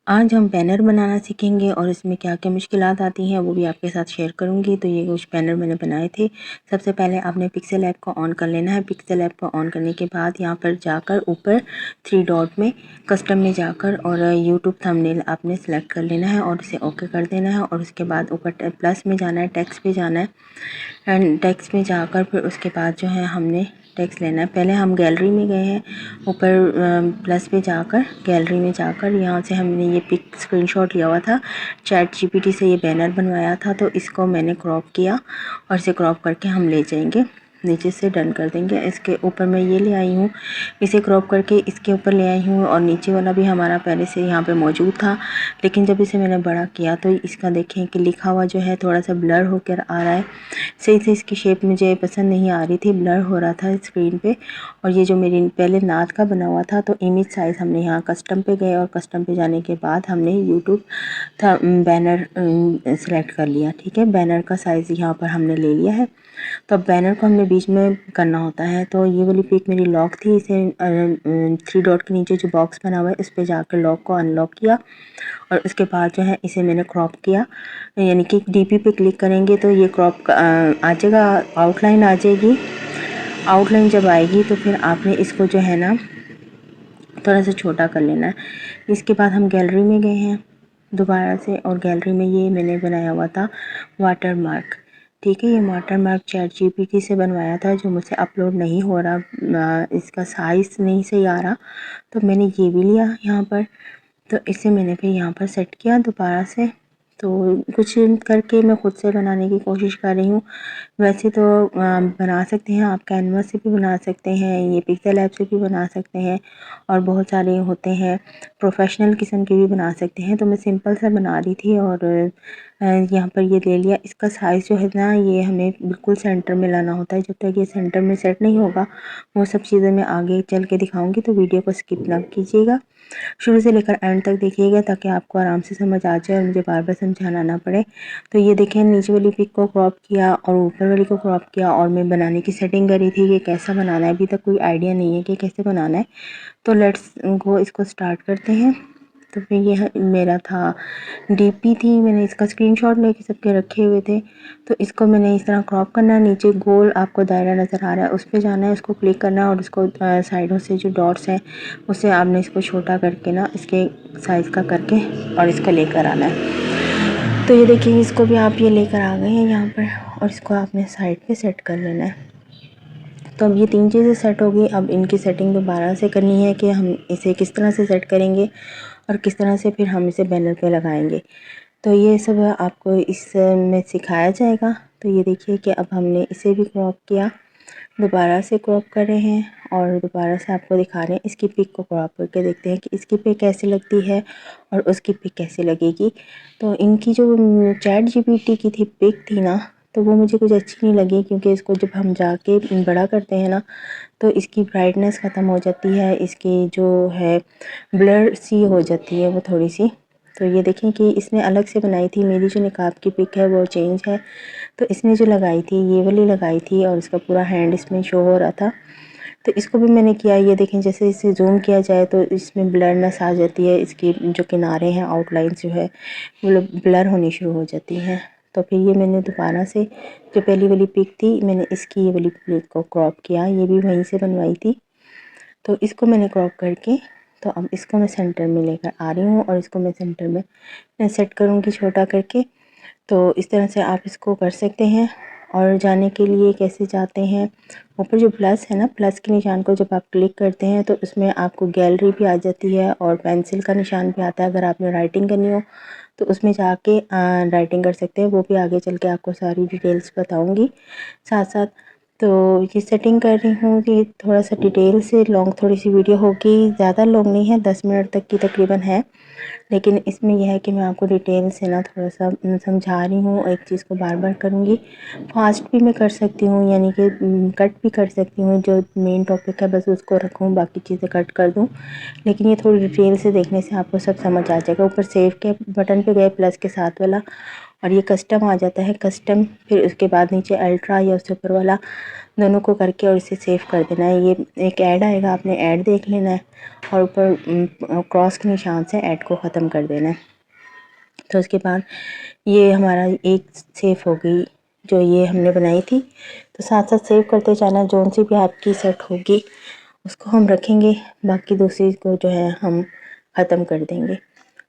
आज हम बैनर बनाना सीखेंगे और इसमें क्या-क्या मुश्किलात आती हैं वो भी आपके साथ शेयर करूँगी। तो ये कुछ बैनर मैंने बनाए थे। सबसे पहले आपने पिक्सेल ऐप को ऑन कर लेना है। पिक्सेल ऐप को ऑन करने के बाद यहाँ पर जाकर ऊपर 3 डॉट में कस्टम में जाकर और यूट्यूब थंबनेल आपने सेलेक्ट कर लेना है और इसे ओके कर देना है। और उसके बाद ऊपर प्लस में जाना है, टेक्स्ट पे जाना है एंड टेक्स्ट में जाकर फिर उसके बाद जो है हमने टेक्स्ट लेना है। पहले हम गैलरी में गए हैं, ऊपर प्लस पे जाकर गैलरी में जाकर यहाँ से हमने ये पिक स्क्रीनशॉट लिया हुआ था, चैट जीपीटी से ये बैनर बनवाया था। तो इसको मैंने क्रॉप किया और इसे क्रॉप करके हम ले जाएंगे, नीचे से डन कर देंगे। इसके ऊपर मैं ये ले आई हूँ, इसे क्रॉप करके इसके ऊपर ले आई हूँ और नीचे वाला भी हमारा पहले से यहाँ पे मौजूद था, लेकिन जब इसे मैंने बड़ा किया तो इसका देखें कि लिखा हुआ जो है थोड़ा सा ब्लर होकर आ रहा है। सही से इसकी शेप मुझे पसंद नहीं आ रही थी, ब्लर हो रहा था स्क्रीन पे। और ये जो मेरी पहले नाथ का बना हुआ था, तो इमेज साइज़ हमने यहाँ कस्टम पे गए और कस्टम पे जाने के बाद हमने यूट्यूब था बैनर सेलेक्ट कर लिया। ठीक है, बैनर का साइज़ यहाँ पर हमने ले लिया है। तो अब बैनर को हमने बीच में करना होता है। तो ये वाली पिक मेरी लॉक थी, इसे 3 डॉट के नीचे जो बॉक्स बना हुआ है इस पर जाकर लॉक को अनलॉक किया और उसके बाद जो है इसे मैंने क्रॉप किया। यानी कि डीपी पे क्लिक करेंगे तो ये क्रॉप आ जाएगा, आउटलाइन आ जाएगी। आउटलाइन जब आएगी तो फिर आपने इसको जो है ना थोड़ा सा छोटा कर लेना है। इसके बाद हम गैलरी में गए हैं दोबारा से और गैलरी में ये मैंने बनाया हुआ था वाटर मार्क। ठीक है, ये वाटर मार्क चैट जीपीटी से बनवाया था, जो मुझसे अपलोड नहीं हो रहा, इसका साइज़ नहीं सही आ रहा, तो मैंने ये भी लिया यहाँ पर। तो इसे मैंने फिर यहाँ पर सेट किया दोबारा से। तो कुछ करके मैं ख़ुद से बनाने की कोशिश कर रही हूँ। वैसे तो बना सकते हैं आप, कैनवा से भी बना सकते हैं, ये पिक्सेल ऐप से भी बना सकते हैं और बहुत सारे होते हैं, प्रोफेशनल किस्म के भी बना सकते हैं। तो मैं सिंपल सा बना रही थी और यहाँ पर ये ले लिया। इसका साइज़ जो है ना, ये हमें बिल्कुल सेंटर में लाना होता है। जब तक ये सेंटर में सेट नहीं होगा, वो सब चीज़ें मैं आगे चल के दिखाऊंगी, तो वीडियो को स्किप ना कीजिएगा, शुरू से लेकर एंड तक देखिएगा ताकि आपको आराम से समझ आ जाए और मुझे बार बार समझाना ना पड़े। तो ये देखें, नीचे वाली पिक को क्रॉप किया और ऊपर वाली को क्रॉप किया और मैं बनाने की सेटिंग करी थी कि कैसा बनाना है। अभी तक कोई आइडिया नहीं है कि कैसे बनाना है, तो लेट्स गो, इसको स्टार्ट करते हैं। तो फिर ये मेरा था डीपी थी, मैंने इसका स्क्रीनशॉट लेके सबके रखे हुए थे। तो इसको मैंने इस तरह क्रॉप करना है। नीचे गोल आपको दायरा नज़र आ रहा है, उस पर जाना है, उसको क्लिक करना है और उसको साइडों से जो डॉट्स हैं उससे आपने इसको छोटा करके ना इसके साइज़ का करके और इसको लेकर आना है। तो ये देखिए, इसको भी आप ये लेकर आ गए हैं यहाँ पर और इसको आपने साइड पे सेट कर लेना है। तो अब ये 3 चीज़ें सेट हो गई। अब इनकी सेटिंग दोबारा से करनी है कि हम इसे किस तरह से सेट करेंगे और किस तरह से फिर हम इसे बैनर पे लगाएंगे। तो ये सब आपको इसमें सिखाया जाएगा। तो ये देखिए कि अब हमने इसे भी क्रॉप किया, दोबारा से क्रॉप कर रहे हैं और दोबारा से आपको दिखा रहे हैं। इसकी पिक को क्रॉप करके देखते हैं कि इसकी पिक कैसी लगती है और उसकी पिक कैसी लगेगी। तो इनकी जो चैट जीपीटी की थी पिक थी ना, तो वो मुझे कुछ अच्छी नहीं लगी, क्योंकि इसको जब हम जाके बड़ा करते हैं ना तो इसकी ब्राइटनेस ख़त्म हो जाती है, इसकी जो है ब्लर सी हो जाती है वो थोड़ी सी। तो ये देखें कि इसने अलग से बनाई थी, मेरी जो निकाब की पिक है वो चेंज है। तो इसने जो लगाई थी ये वाली लगाई थी और इसका पूरा हैंड इसमें शो हो रहा था। तो इसको भी मैंने किया। ये देखें, जैसे इसे जूम किया जाए तो इसमें ब्लरनेस आ जाती है, इसकी जो किनारे हैं आउटलाइन जो है वो ब्लर होनी शुरू हो जाती हैं। तो फिर ये मैंने दोबारा से जो पहली वाली पिक थी मैंने इसकी ये वाली पिक को क्रॉप किया, ये भी वहीं से बनवाई थी। तो इसको मैंने क्रॉप करके, तो अब इसको मैं सेंटर में लेकर आ रही हूँ और इसको मैं सेंटर में सेट करूँगी छोटा करके। तो इस तरह से आप इसको कर सकते हैं। और जाने के लिए कैसे जाते हैं, ऊपर जो प्लस है ना, प्लस के निशान को जब आप क्लिक करते हैं तो उसमें आपको गैलरी भी आ जाती है और पेंसिल का निशान भी आता है। अगर आपने राइटिंग करनी हो तो उसमें जाके राइटिंग कर सकते हैं, वो भी आगे चल के आपको सारी डिटेल्स बताऊंगी साथ साथ। तो ये सेटिंग कर रही हूँ कि थोड़ा सा डिटेल से लॉन्ग थोड़ी सी वीडियो होगी, ज़्यादा लॉन्ग नहीं है, 10 मिनट तक की तकरीबन है, लेकिन इसमें यह है कि मैं आपको डिटेल से ना थोड़ा सा समझा रही हूँ। एक चीज़ को बार बार करूँगी, फास्ट भी मैं कर सकती हूँ, यानी कि कट भी कर सकती हूँ, जो मेन टॉपिक है बस उसको रखूँ, बाकी चीज़ें कट कर दूँ। लेकिन ये थोड़ी डिटेल से देखने से आपको सब समझ आ जाएगा। ऊपर सेव के बटन पे गए प्लस के साथ वाला, और ये कस्टम आ जाता है, कस्टम। फिर उसके बाद नीचे अल्ट्रा या उससे ऊपर वाला दोनों को करके और इसे सेव कर देना है। ये एक ऐड आएगा, आपने ऐड देख लेना है और ऊपर क्रॉस के निशान से ऐड को ख़त्म कर देना है। तो उसके बाद ये हमारा एक सेव हो गई जो ये हमने बनाई थी। तो साथ साथ सेव करते जाना, जोन सी भी आपकी सेट होगी उसको हम रखेंगे, बाकी दूसरी को जो है हम ख़त्म कर देंगे।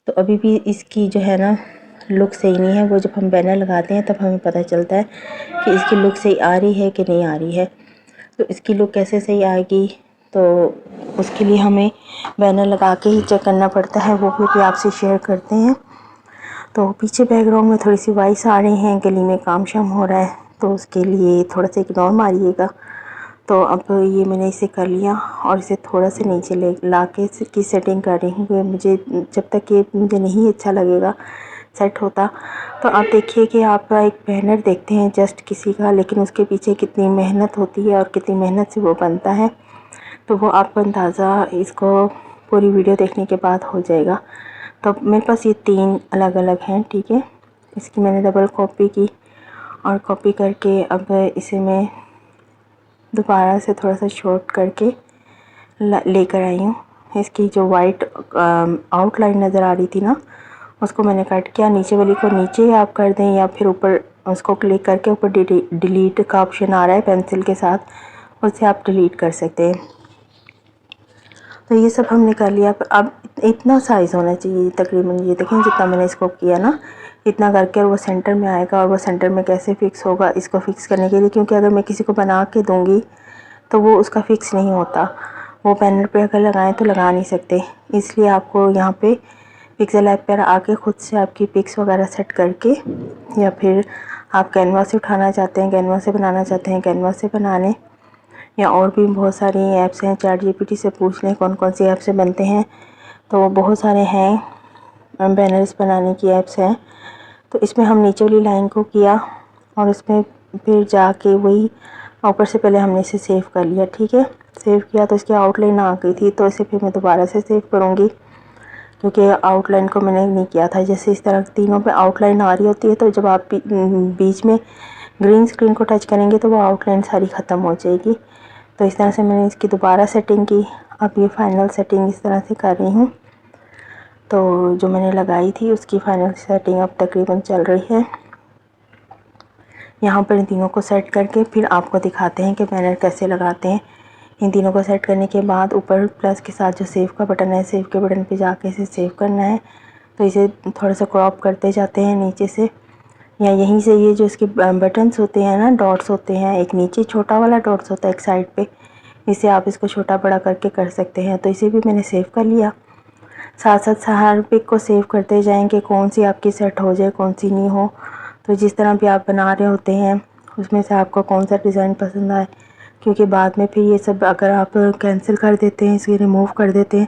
तो अभी भी इसकी जो है ना लुक सही नहीं है, वो जब हम बैनर लगाते हैं तब हमें पता चलता है कि इसकी लुक सही आ रही है कि नहीं आ रही है। तो इसकी लुक कैसे सही आएगी, तो उसके लिए हमें बैनर लगा के ही चेक करना पड़ता है, वो भी आपसे शेयर करते हैं। तो पीछे बैकग्राउंड में थोड़ी सी वॉइस आ रही हैं, गली में काम शाम हो रहा है, तो उसके लिए थोड़ा सा इग्नोर मारिएगा। तो अब ये मैंने इसे कर लिया और इसे थोड़ा सा नीचे ले ला के इसकी सेटिंग कर रही हूँ। मुझे जब तक ये मुझे नहीं अच्छा लगेगा सेट होता। तो आप देखिए कि आप एक बैनर देखते हैं जस्ट किसी का, लेकिन उसके पीछे कितनी मेहनत होती है और कितनी मेहनत से वो बनता है, तो वो आपको अंदाज़ा इसको पूरी वीडियो देखने के बाद हो जाएगा। तो मेरे पास ये 3 अलग अलग हैं, ठीक है। इसकी मैंने डबल कॉपी की और कॉपी करके अब इसे मैं दोबारा से थोड़ा सा शॉर्ट करके लेकर आई हूँ। इसकी जो वाइट आउटलाइन नज़र आ रही थी ना, उसको मैंने कट किया। नीचे वाली को नीचे आप कर दें या फिर ऊपर उसको क्लिक करके ऊपर डिलीट का ऑप्शन आ रहा है पेंसिल के साथ, उससे आप डिलीट कर सकते हैं। तो ये सब हमने कर लिया। अब इतना साइज़ होना चाहिए तकरीबन, ये देखें जितना मैंने इसको किया ना इतना करके, और वो सेंटर में आएगा। और वो सेंटर में कैसे फ़िक्स होगा इसको फ़िक्स करने के लिए, क्योंकि अगर मैं किसी को बना के दूँगी तो वो उसका फ़िक्स नहीं होता, वो बैनर पे अगर लगाएं तो लगा नहीं सकते। इसलिए आपको यहाँ पे पिक्सेल ऐप पर आके ख़ुद से आपकी पिक्स वगैरह सेट करके, या फिर आप कैनवा से उठाना चाहते हैं, कैनवा से बनाना चाहते हैं, कैनवा से बना लें, या और भी बहुत सारी ऐप्स हैं। ChatGPT से पूछ लें कौन कौन सी ऐप से बनते हैं, तो बहुत सारे हैं बैनर्स बनाने की ऐप्स हैं। तो इसमें हम नीचे वाली लाइन को किया और इसमें फिर जाके वही ऊपर से पहले हमने इसे सेव कर लिया, ठीक है। सेव किया तो इसकी आउटलाइन आ गई थी, तो इसे फिर मैं दोबारा से सेव करूँगी, क्योंकि आउटलाइन को मैंने नहीं किया था। जैसे इस तरह तीनों पे आउटलाइन आ रही होती है, तो जब आप बीच में ग्रीन स्क्रीन को टच करेंगे तो वो आउटलाइन सारी ख़त्म हो जाएगी। तो इस तरह से मैंने इसकी दोबारा सेटिंग की। अब ये फ़ाइनल सेटिंग इस तरह से कर रही हूँ। तो जो मैंने लगाई थी उसकी फ़ाइनल सेटिंग अब तकरीबन चल रही है। यहाँ पर इन तीनों को सेट करके फिर आपको दिखाते हैं कि बैनर कैसे लगाते हैं। इन तीनों को सेट करने के बाद ऊपर प्लस के साथ जो सेव का बटन है, सेव के बटन पे जाके इसे सेव करना है। तो इसे थोड़ा सा क्रॉप करते जाते हैं नीचे से, या यहीं से ये जो इसके बटन्स होते हैं ना, डॉट्स होते हैं, एक नीचे छोटा वाला डॉट्स होता है एक साइड पे, इसे आप इसको छोटा बड़ा करके कर सकते हैं। तो इसे भी मैंने सेव कर लिया। साथ साथ हर पिक को सेव करते जाएंगे, कौन सी आपकी सेट हो जाए कौन सी नहीं हो। तो जिस तरह भी आप बना रहे होते हैं उसमें से आपको कौन सा डिज़ाइन पसंद आए, क्योंकि बाद में फिर ये सब अगर आप कैंसिल कर देते हैं, इसे रिमूव कर देते हैं,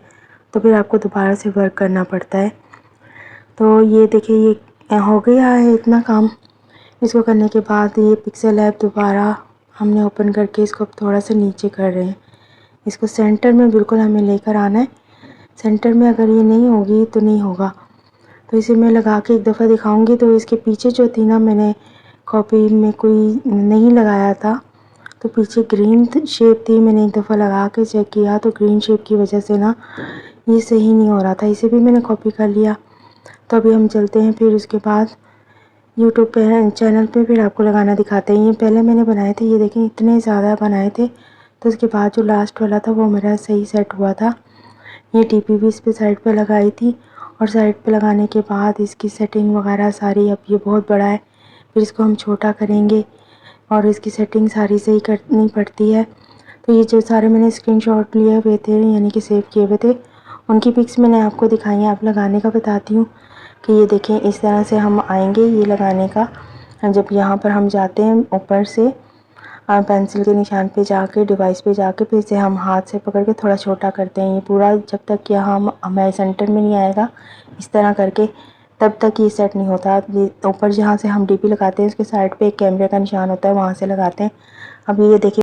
तो फिर आपको दोबारा से वर्क करना पड़ता है। तो ये देखिए ये हो गया है इतना काम। इसको करने के बाद ये पिक्सेल ऐप दोबारा हमने ओपन करके इसको थोड़ा सा नीचे कर रहे हैं। इसको सेंटर में बिल्कुल हमें लेकर आना है। सेंटर में अगर ये नहीं होगी तो नहीं होगा। तो इसे मैं लगा के एक दफ़ा दिखाऊंगी। तो इसके पीछे जो थी ना, मैंने कॉपी में कोई नहीं लगाया था, तो पीछे ग्रीन शेप थी, मैंने एक दफ़ा लगा के चेक किया तो ग्रीन शेप की वजह से ना ये सही नहीं हो रहा था। इसे भी मैंने कॉपी कर लिया। तो अभी हम चलते हैं फिर उसके बाद यूट्यूब पे चैनल पे, फिर आपको लगाना दिखाते हैं। ये पहले मैंने बनाए थे, ये देखें इतने ज़्यादा बनाए थे। तो उसके बाद जो लास्ट वाला था वो मेरा सही सेट हुआ था। ये टीपी भी इस पे साइड पे लगाई थी, और साइड पे लगाने के बाद इसकी सेटिंग वगैरह सारी, अब ये बहुत बड़ा है, फिर इसको हम छोटा करेंगे और इसकी सेटिंग सारी सही करनी पड़ती है। तो ये जो सारे मैंने स्क्रीनशॉट लिए हुए थे, यानी कि सेव किए हुए थे, उनकी पिक्स मैंने आपको दिखाई हैं। आप लगाने का बताती हूँ कि ये देखें इस तरह से हम आएंगे ये लगाने का। जब यहाँ पर हम जाते हैं ऊपर से पेंसिल के निशान पे जाके, डिवाइस पे जाके, फिर इसे हम हाथ से पकड़ के थोड़ा छोटा करते हैं। ये पूरा जब तक यहाँ हमारे सेंटर में नहीं आएगा इस तरह करके, तब तक ये सेट नहीं होता। ऊपर जहाँ से हम डीपी लगाते हैं उसके साइड पे एक कैमरे का निशान होता है, वहाँ से लगाते हैं। अब ये देखिए